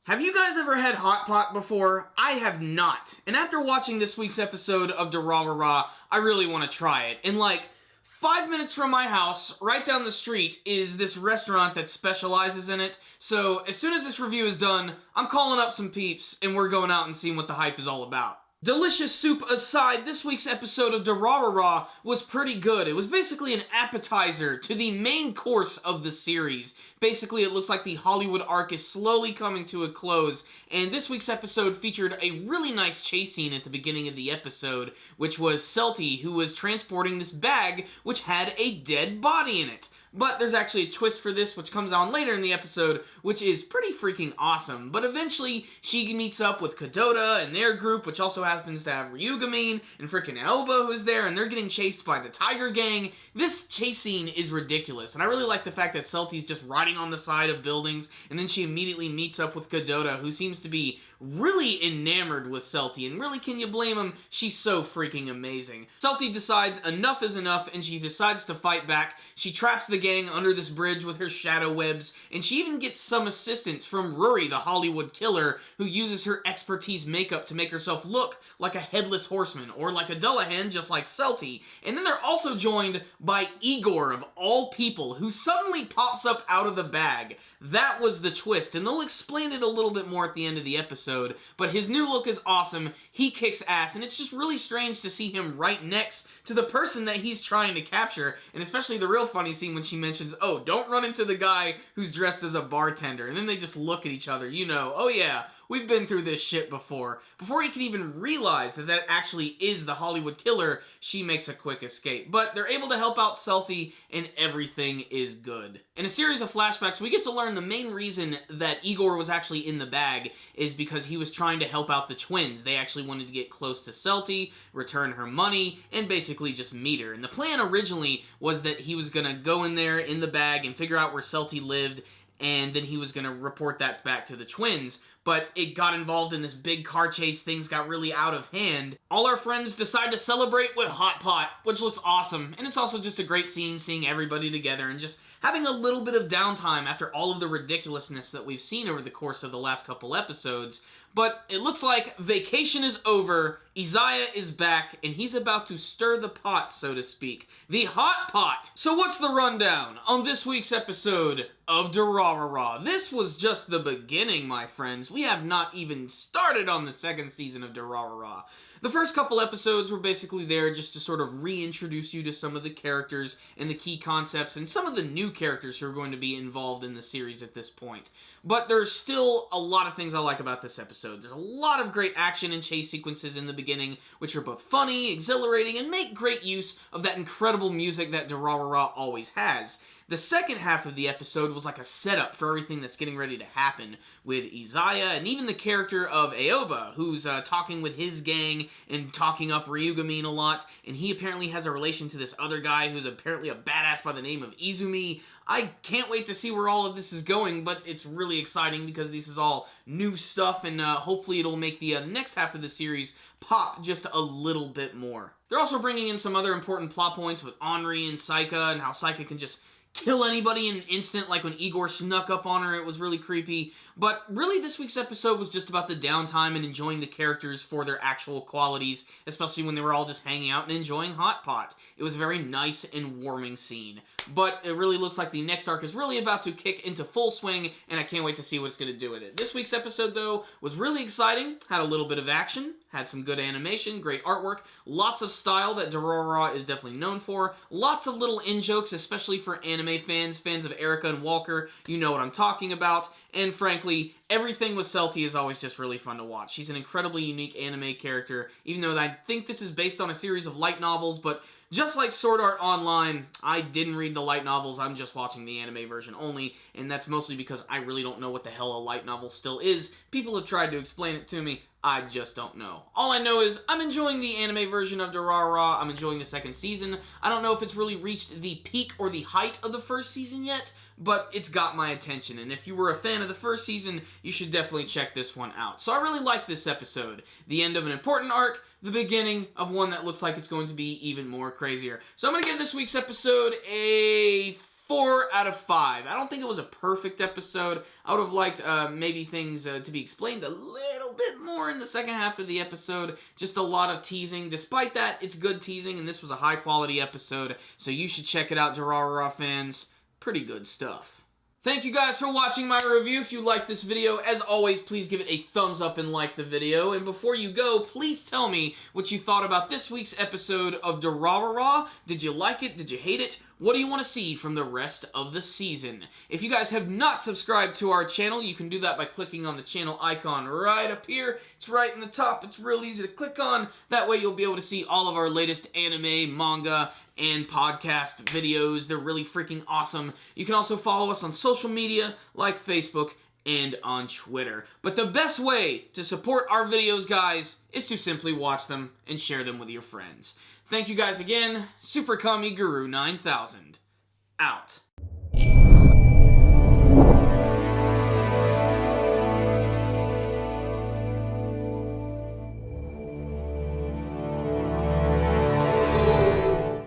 Have you guys ever had hot pot before? I have not. And after watching this week's episode of Durarara, I really want to try it. And like 5 minutes from my house, right down the street, is this restaurant that specializes in it. So as soon as this review is done, I'm calling up some peeps and we're going out and seeing what the hype is all about. Delicious soup aside, this week's episode of Durarara was pretty good. It was basically an appetizer to the main course of the series. Basically, it looks like the Hollywood arc is slowly coming to a close, and this week's episode featured a really nice chase scene at the beginning of the episode, which was Celty, who was transporting this bag which had a dead body in it. But there's actually a twist for this, which comes on later in the episode, which is pretty freaking awesome. But eventually, she meets up with Kadota and their group, which also happens to have Ryugamine and freaking Aoba who's there, and they're getting chased by the Tiger Gang. This chase scene is ridiculous, and I really like the fact that Celty's just riding on the side of buildings, and then she immediately meets up with Kadota, who seems to be really enamored with Celty, and really, can you blame him? She's so freaking amazing. Celty decides enough is enough, and she decides to fight back. She traps the gang under this bridge with her shadow webs, and she even gets some assistance from Rory, the Hollywood killer, who uses her expertise makeup to make herself look like a headless horseman, or like a Dullahan, just like Celty. And then they're also joined by Igor, of all people, who suddenly pops up out of the bag. That was the twist, and they'll explain it a little bit more at the end of the episode, but his new look is awesome, he kicks ass, and it's just really strange to see him right next to the person that he's trying to capture, and especially the real funny scene when she mentions, oh, don't run into the guy who's dressed as a bartender, and then they just look at each other, you know, oh yeah, we've been through this shit before. Before he can even realize that that actually is the Hollywood killer, she makes a quick escape. But they're able to help out Celty, and everything is good. In a series of flashbacks, we get to learn the main reason that Igor was actually in the bag is because he was trying to help out the twins. They actually wanted to get close to Celty, return her money, and basically just meet her. And the plan originally was that he was gonna go in there in the bag and figure out where Celty lived, and then he was going to report that back to the twins, but it got involved in this big car chase, things got really out of hand. All our friends decide to celebrate with hot pot, which looks awesome, and it's also just a great scene seeing everybody together and just having a little bit of downtime after all of the ridiculousness that we've seen over the course of the last couple episodes. But it looks like vacation is over, Isaiah is back, and he's about to stir the pot, so to speak. The hot pot! So what's the rundown on this week's episode of Durarara? This was just the beginning, my friends. We have not even started on the second season of Durarara. The first couple episodes were basically there just to sort of reintroduce you to some of the characters and the key concepts and some of the new characters who are going to be involved in the series at this point. But there's still a lot of things I like about this episode. There's a lot of great action and chase sequences in the beginning, which are both funny, exhilarating, and make great use of that incredible music that Durarara always has. The second half of the episode was like a setup for everything that's getting ready to happen with Isaiah and even the character of Aoba, who's talking with his gang and talking up Ryugamine a lot, and he apparently has a relation to this other guy who's apparently a badass by the name of Izumi. I can't wait to see where all of this is going, but it's really exciting because this is all new stuff, and hopefully it'll make the next half of the series pop just a little bit more. They're also bringing in some other important plot points with Henri and Saika, and how Saika can just kill anybody in an instant, like when Igor snuck up on her, it was really creepy. But really, this week's episode was just about the downtime and enjoying the characters for their actual qualities, especially when they were all just hanging out and enjoying hot pot. It was a very nice and warming scene. But it really looks like the next arc is really about to kick into full swing, and I can't wait to see what it's going to do with it. This week's episode, though, was really exciting, had a little bit of action, had some good animation, great artwork, lots of style that Durarara is definitely known for, lots of little in-jokes, especially for anime fans of Erica and Walker, you know what I'm talking about, and frankly, everything with Celty is always just really fun to watch. She's an incredibly unique anime character, even though I think this is based on a series of light novels, but just like Sword Art Online, I didn't read the light novels, I'm just watching the anime version only, and that's mostly because I really don't know what the hell a light novel still is. People have tried to explain it to me, I just don't know. All I know is I'm enjoying the anime version of Durarara, I'm enjoying the second season. I don't know if it's really reached the peak or the height of the first season yet, but it's got my attention, and if you were a fan of the first season, you should definitely check this one out. So I really like this episode. The end of an important arc, the beginning of one that looks like it's going to be even more crazier. So I'm going to give this week's episode a 4 out of 5. I don't think it was a perfect episode. I would have liked maybe things to be explained a little bit more in the second half of the episode. Just a lot of teasing. Despite that, it's good teasing, and this was a high-quality episode, so you should check it out, Durarara fans. Pretty good stuff. Thank you guys for watching my review. If you liked this video, as always, please give it a thumbs up and like the video. And before you go, please tell me what you thought about this week's episode of Durarara. Did you like it? Did you hate it? What do you want to see from the rest of the season? If you guys have not subscribed to our channel, you can do that by clicking on the channel icon right up here. It's right in the top. It's real easy to click on. That way you'll be able to see all of our latest anime, manga, and podcast videos. They're really freaking awesome. You can also follow us on social media like Facebook and on Twitter. But the best way to support our videos, guys, is to simply watch them and share them with your friends. Thank you guys again. Super Kami Guru 9000. Out.